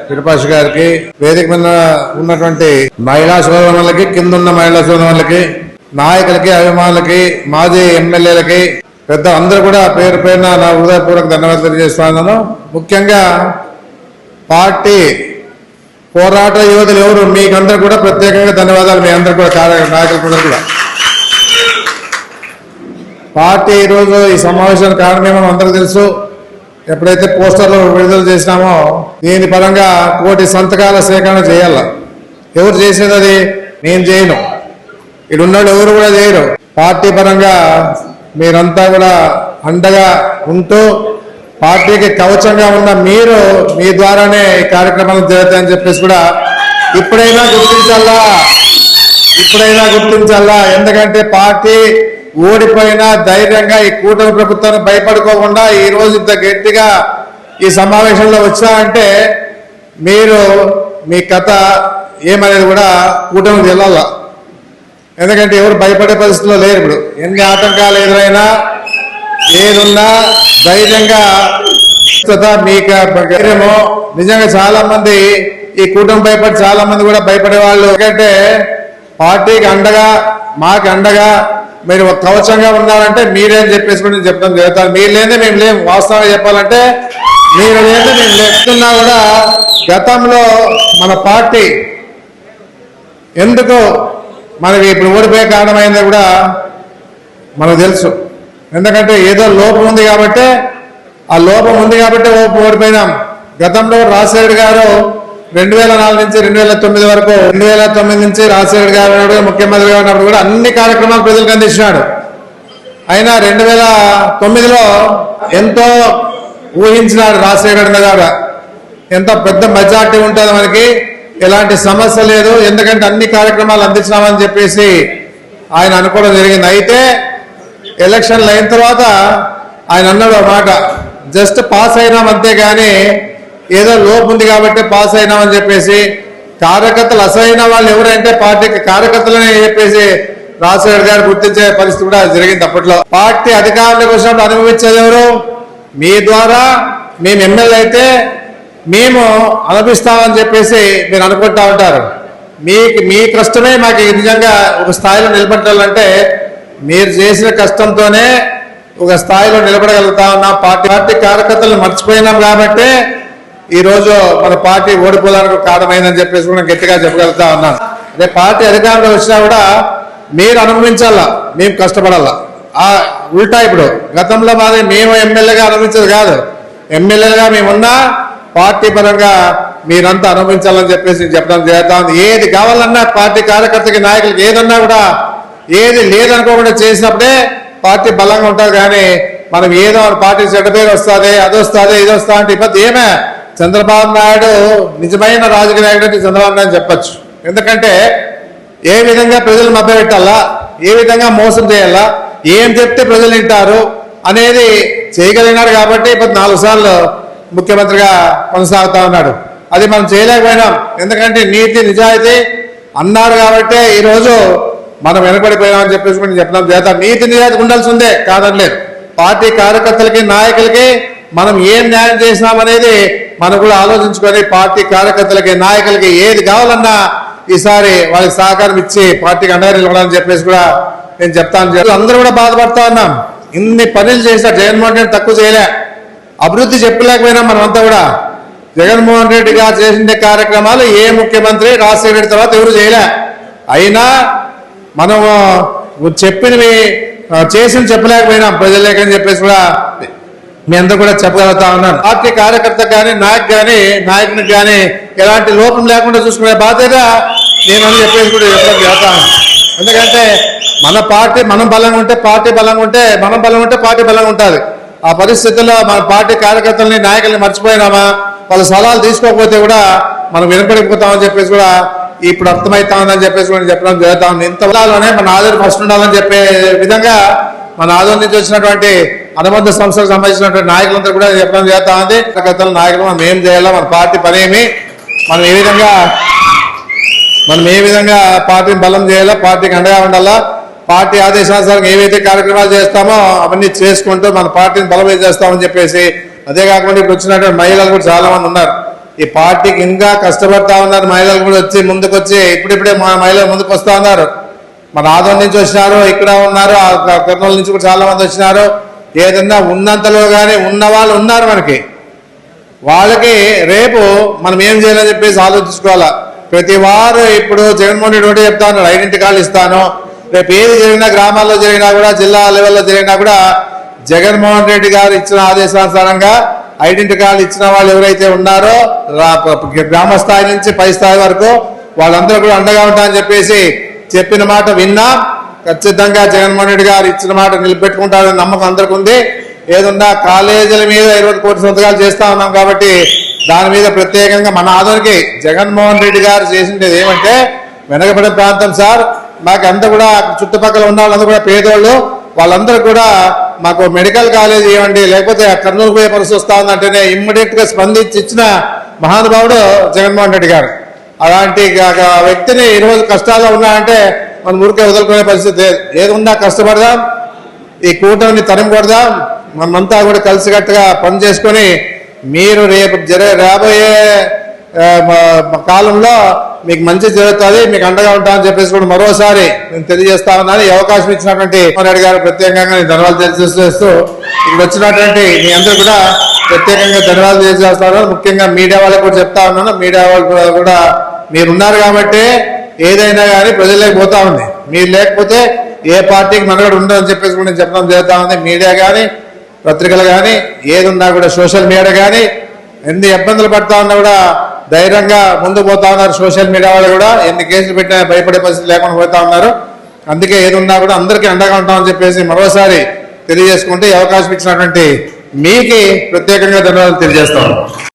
విరూపాక్ష గారికి, వేదిక మీద ఉన్నటువంటి మహిళా సోదరులకి, కింద ఉన్న మహిళా సోదరులకి, నాయకులకి, అభిమానులకి, మాజీ ఎమ్మెల్యేలకి, పెద్ద అందరూ కూడా పేరు పేరున నా హృదయపూర్వక ధన్యవాదాలు తెలియజేస్తున్నాను. ముఖ్యంగా పార్టీ పోరాట యోధులు ఎవరు మీకందరూ కూడా ప్రత్యేకంగా ధన్యవాదాలు. మీ అందరూ కూడా నాయకులు కూడా పార్టీ ఈరోజు ఈ సమావేశానికి కారణమేమో అందరూ తెలుసు. ఎప్పుడైతే పోస్టర్లు విడుదల చేసినామో దీని పరంగా 1 కోటి సంతకాల సేకరణ చేయాల. ఎవరు చేసేది? అది నేను చేయను, ఇడున్నాడు ఎవరు కూడా చేయరు. పార్టీ పరంగా మీరంతా కూడా అండగా ఉంటూ పార్టీకి కవచంగా ఉన్న మీరు మీ ద్వారానే ఈ కార్యక్రమాలు జరుగుతాయని చెప్పేసి కూడా ఇప్పుడైనా గుర్తించాలా. ఎందుకంటే పార్టీ ఓడిపోయినా ధైర్యంగా ఈ కూటమి ప్రభుత్వాన్ని భయపడుకోకుండా ఈ రోజు ఇంత గట్టిగా ఈ సమావేశంలో వచ్చారంటే మీరు మీ కథ ఏమనేది కూడా కూటమికి వెళ్ళాల. ఎందుకంటే ఎవరు భయపడే పరిస్థితిలో లేరు. ఇప్పుడు ఎన్ని ఆటంకాలు ఎదురైనా ఏదున్నా ధైర్యంగా మీకు నిజంగా చాలా మంది ఈ కూటమి భయపడి చాలా మంది కూడా భయపడే వాళ్ళు. ఎందుకంటే పార్టీకి అండగా మాకు అండగా మీరు కవచంగా ఉన్నారంటే మీరేం చెప్పేసి కూడా నేను చెప్తాను జరుగుతాను. మీరు లేదే మేము లేము. వాస్తవంగా చెప్పాలంటే మీరు లేదే మేము లేస్తున్నా కూడా గతంలో మన పార్టీ ఎందుకు మనకి ఇప్పుడు ఓడిపోయే కారణమైంది కూడా మనకు తెలుసు. ఎందుకంటే ఏదో లోపం ఉంది కాబట్టి ఆ లోపం ఉంది కాబట్టి ఓడిపోయినాం. గతంలో రాజశేఖర్ గారు 2004 నుంచి 2009 వరకు 2009 నుంచి రాజశేఖర్ గారు ముఖ్యమంత్రిగా ఉన్నప్పుడు కూడా అన్ని కార్యక్రమాలు ప్రజలకు అందించినాడు. అయినా 2009లో ఎంతో ఊహించినాడు రాజశేఖర్ గారు, ఎంత పెద్ద మెజార్టీ ఉంటుంది మనకి, ఎలాంటి సమస్య లేదు, ఎందుకంటే అన్ని కార్యక్రమాలు అందించినామని చెప్పేసి ఆయన అనుకోవడం జరిగింది. అయితే ఎలక్షన్లు అయిన తర్వాత ఆయన అన్నాడు మాట, జస్ట్ పాస్ అయినాం అంతేగాని ఏదో లోపు ఉంది కాబట్టి పాస్ అయినామని చెప్పేసి కార్యకర్తలు అసలైన వాళ్ళు ఎవరంటే పార్టీకి కార్యకర్తలని చెప్పేసి రాజశేఖర్ గారు గుర్తించే పరిస్థితి కూడా జరిగింది. అప్పట్లో పార్టీ అధికారంలోకి వచ్చినప్పుడు అనుభవించేది ఎవరు? మీ ద్వారా మేము ఎమ్మెల్యే అయితే మేము అనుభవిస్తామని చెప్పేసి మీరు అనుకుంటా ఉంటారు. మీ కష్టమే మాకు నిజంగా ఒక స్థాయిలో నిలబెట్టాలంటే మీరు చేసిన కష్టంతోనే ఒక స్థాయిలో నిలబడగలుగుతా ఉన్నాం. పార్టీ కార్యకర్తలను మర్చిపోయినాం కాబట్టి ఈరోజు మన పార్టీ ఓడిపోవడానికి కారణమైందని చెప్పేసి కూడా గట్టిగా చెప్పగలుగుతా ఉన్నాను. అదే పార్టీ అధికారంలో వచ్చినా కూడా మీరు అనుభవించాలా, మేము కష్టపడాలా. ఆ ఉల్టా ఇప్పుడు గతంలో మాది మేము ఎమ్మెల్యేగా అనుభవించేది కాదు, ఎమ్మెల్యేలుగా మేమున్నా పార్టీ పరంగా మీరంతా అనుభవించాలని చెప్పేసి చెప్పడం జరుగుతా ఉంది. ఏది కావాలన్నా పార్టీ కార్యకర్తకి నాయకులకి ఏదన్నా కూడా ఏది లేదనుకోకుండా చేసినప్పుడే పార్టీ బలంగా ఉంటుంది. కానీ మనం ఏదో పార్టీ చెడ్డ పేరు వస్తుంది, అది వస్తుంది, ఇది వస్తుంది అంటే ఇబ్బంది ఏమే. చంద్రబాబు నాయుడు నిజమైన రాజకీయ నాయకుడు అంటే చంద్రబాబు నాయుడు చెప్పచ్చు. ఎందుకంటే ఏ విధంగా ప్రజలు మభ్యపెట్టాలా, ఏ విధంగా మోసం చేయాలా, ఏం చెప్తే ప్రజలు వింటారు అనేది చేయగలిగినాడు కాబట్టి ఇప్పుడు 4 సార్లు ముఖ్యమంత్రిగా కొనసాగుతా ఉన్నాడు. అది మనం చేయలేకపోయినాం. ఎందుకంటే నీతి నిజాయితీ అన్నారు కాబట్టి ఈరోజు మనం వెనకబడిపోయామని చెప్పేసి నేను చెప్పడం చేద్దాం. నీతి నిజాయితీ ఉండాల్సిందే కాదనలేదు. పార్టీ కార్యకర్తలకి నాయకులకి మనం ఏం న్యాయం చేసినామనేది మనం కూడా ఆలోచించుకొని పార్టీ కార్యకర్తలకి నాయకులకి ఏది కావాలన్నా ఈసారి వాళ్ళకి సహకారం ఇచ్చి పార్టీకి అండగా నిలబడాలని చెప్పేసి కూడా నేను చెప్తాను. అందరూ కూడా బాధపడతా ఉన్నాం. ఇన్ని పనులు చేసినా జగన్మోహన్ రెడ్డి తక్కువ చేయలే, అభివృద్ధి చెప్పలేకపోయినా మనమంతా కూడా. జగన్మోహన్ రెడ్డి గారు చేసిన కార్యక్రమాలు ఏ ముఖ్యమంత్రి రాజశేఖర రెడ్డి తర్వాత ఎవరు చేయలే. అయినా మనం చెప్పినవి చేసి చెప్పలేకపోయినాం ప్రజలేకని చెప్పేసి కూడా మీ అందరూ కూడా చెప్పగలుగుతా ఉన్నాను. పార్టీ కార్యకర్తకు కానీ నాయకునికి కానీ ఎలాంటి లోపం లేకుండా చూసుకునే బాధ్యత నేను చెప్పేసి కూడా చెప్పడం జరుగుతాను. ఎందుకంటే మన పార్టీ మనం బలంగా ఉంటే పార్టీ బలంగా ఉంటే మనం బలంగా ఉంటే పార్టీ బలంగా ఉంటుంది. ఆ పరిస్థితుల్లో మన పార్టీ కార్యకర్తల్ని నాయకుల్ని మర్చిపోయినామా, వాళ్ళ సలహాలు తీసుకోకపోతే కూడా మనం వెనపడిపోతామని చెప్పేసి కూడా ఇప్పుడు అర్థమవుతా ఉందని చెప్పేసి కూడా చెప్పడం జరుగుతా ఉంది. ఇంతలోనే మన ఆదరణ ఫస్ట్ ఉండాలని చెప్పే విధంగా మన ఆదరణ నుంచి వచ్చినటువంటి అనుబంధ సంస్థలకు సంబంధించినటువంటి నాయకులందరూ కూడా చెప్పడం జరుగుతా ఉంది. కార్యకర్తల నాయకులు మనం ఏం చేయాలా, మన పార్టీ పని ఏమి, మనం ఏ విధంగా పార్టీని బలం చేయాలా, పార్టీకి అండగా ఉండాలా, పార్టీ ఆదేశానుసారం ఏవైతే కార్యక్రమాలు చేస్తామో అవన్నీ చేసుకుంటూ మన పార్టీని బలమే చేస్తామని చెప్పేసి, అదే కాకుండా ఇప్పుడు వచ్చినటువంటి మహిళలు కూడా చాలా మంది ఉన్నారు. ఈ పార్టీకి ఇంకా కష్టపడతా ఉన్నారు. మహిళలు కూడా వచ్చి ముందుకొచ్చి ఇప్పుడిప్పుడే మా మహిళలు ముందుకు వస్తూ ఉన్నారు. మన ఆదోన్ నుంచి వచ్చినారు, ఇక్కడ ఉన్నారు, కర్నూలు నుంచి కూడా చాలా మంది వచ్చినారు. ఏదన్నా ఉన్నంతలో కానీ ఉన్న వాళ్ళు ఉన్నారు మనకి. వాళ్ళకి రేపు మనం ఏం చేయాలని చెప్పేసి ఆలోచించుకోవాలా. ప్రతి వారు ఇప్పుడు జగన్మోహన్ రెడ్డి ఒకటి చెప్తా ఉన్నారు, ఐడెంటిటీ కార్డులు ఇస్తాను. రేపు ఏది జరిగినా, గ్రామాల్లో జరిగినా కూడా, జిల్లా లెవెల్లో జరిగినా కూడా జగన్మోహన్ రెడ్డి గారు ఇచ్చిన ఆదేశానుసారంగా ఐడెంటిటీ కార్డు ఇచ్చిన వాళ్ళు ఎవరైతే ఉన్నారో గ్రామ స్థాయి నుంచి పై స్థాయి వరకు వాళ్ళందరూ కూడా అండగా ఉంటారని చెప్పేసి చెప్పిన మాట విన్నా. ఖచ్చితంగా జగన్మోహన్ రెడ్డి గారు ఇచ్చిన మాట నిలబెట్టుకుంటారని నమ్మకం అందరికీ ఉంది. ఏదున్నా కాలేజీల మీద 20 కోట్ల సంతకాలు చేస్తా ఉన్నాం కాబట్టి దాని మీద ప్రత్యేకంగా మన ఆదోనికి జగన్మోహన్ రెడ్డి గారు చేసింది ఏమంటే, వెనకబడిన ప్రాంతం సార్, మాకు అంతా కూడా చుట్టుపక్కల ఉన్న వాళ్ళందరూ కూడా పేదోళ్ళు, వాళ్ళందరూ కూడా మాకు మెడికల్ కాలేజ్ ఇవ్వండి, లేకపోతే కర్నూలు పోయే పరిస్థితి వస్తా ఉందంటేనే ఇమ్మీడియట్ గా స్పందించి ఇచ్చిన మహానుభావుడు జగన్మోహన్ రెడ్డి గారు. అలాంటి వ్యక్తిని ఈరోజు కష్టాల్లో ఉన్నాయంటే మనం ఊరికే వదులుకునే పరిస్థితి లేదు. ఏదున్నా కష్టపడదాం, ఈ కూటమిని తరిమి కొడదాం, మనమంతా కూడా కలిసికట్టుగా పని చేసుకొని మీరు రేపు రాబోయే కాలంలో మీకు మంచి జరుగుతుంది, మీకు అండగా ఉంటామని చెప్పేసి కూడా మరోసారి నేను తెలియజేస్తా ఉన్నాను. ఈ అవకాశం ఇచ్చినటువంటి రెడ్డి గారు ప్రత్యేకంగా నేను ధన్యవాదాలు తెలియజేస్తూ ఇక్కడ వచ్చినటువంటి మీ అందరూ కూడా ప్రత్యేకంగా ధన్యవాదాలు తెలియజేస్తాను. ముఖ్యంగా మీడియా వాళ్ళకి కూడా చెప్తా ఉన్నాను, మీడియా వాళ్ళు కూడా మీరున్నారు కాబట్టి ఏదైనా కానీ ప్రజలకు పోతా ఉంది. మీరు లేకపోతే ఏ పార్టీకి మనగడ ఉండదని చెప్పేసి కూడా నేను చెప్పడం జరుగుతా ఉంది. మీడియా కానీ, పత్రికలు కానీ, ఏది ఉన్నా కూడా సోషల్ మీడియా కానీ ఎన్ని ఇబ్బందులు పడతా ఉన్నా కూడా ధైర్యంగా ముందుకు పోతా ఉన్నారు. సోషల్ మీడియా వాళ్ళు కూడా ఎన్ని కేసులు పెట్టినా భయపడే పరిస్థితి లేకుండా పోతా ఉన్నారు. అందుకే ఏది ఉన్నా కూడా అందరికీ అండగా ఉంటామని చెప్పేసి మరోసారి తెలియజేసుకుంటే అవకాశం ఇచ్చినటువంటి మీకు ప్రత్యేకంగా ధన్యవాదాలు తెలియజేస్తాను.